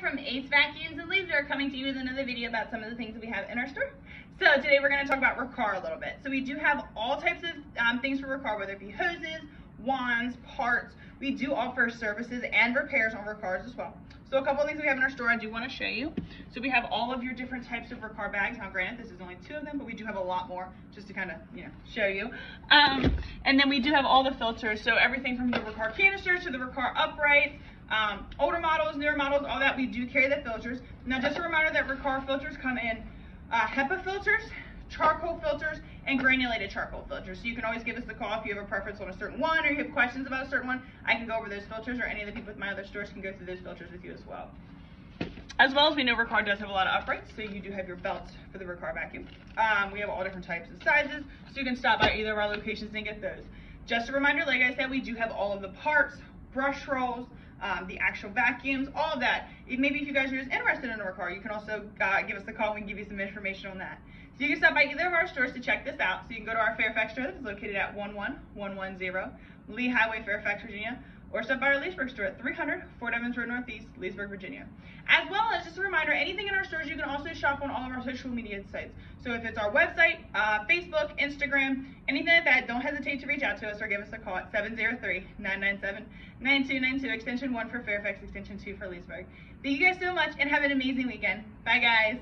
from Ace Vacuums and Leesburg, coming to you with another video about some of the things that we have in our store. So today we're going to talk about Riccar a little bit. So we do have all types of things for Riccar, whether it be hoses, wands, parts. We do offer services and repairs on Riccars as well. So a couple of things we have in our store I do want to show you. So we have all of your different types of Riccar bags. Now granted, this is only 2 of them, but we do have a lot more just to kind of, show you. And then we do have all the filters. So everything from the Riccar canisters to the Riccar uprights, older models, newer models, all that, we do carry the filters. Now just a reminder that Riccar filters come in HEPA filters, charcoal filters, and granulated charcoal filters. So you can always give us a call if you have a preference on a certain one or you have questions about a certain one. I can go over those filters, or any of the people at my other stores can go through those filters with you as well. As well as we know Riccar does have a lot of uprights, so you do have your belts for the Riccar vacuum. We have all different types and sizes, so you can stop by either of our locations and get those. Just a reminder, like I said, we do have all of the parts, brush rolls, the actual vacuums, all of that. Maybe if you guys are just interested in a Riccar, you can also give us a call and we can give you some information on that. So you can stop by either of our stores to check this out. So you can go to our Fairfax store that's located at 11110 Lee Highway, Fairfax, Virginia, or stop by our Leesburg store at 300 Fort Evans Road Northeast, Leesburg, Virginia. As well as, just a reminder, anything in our stores you can also shop on all of our social media sites. So if it's our website, Facebook, Instagram, anything like that, don't hesitate to reach out to us or give us a call at 703-997-9292, extension 1 for Fairfax, extension 2 for Leesburg. Thank you guys so much and have an amazing weekend. Bye guys.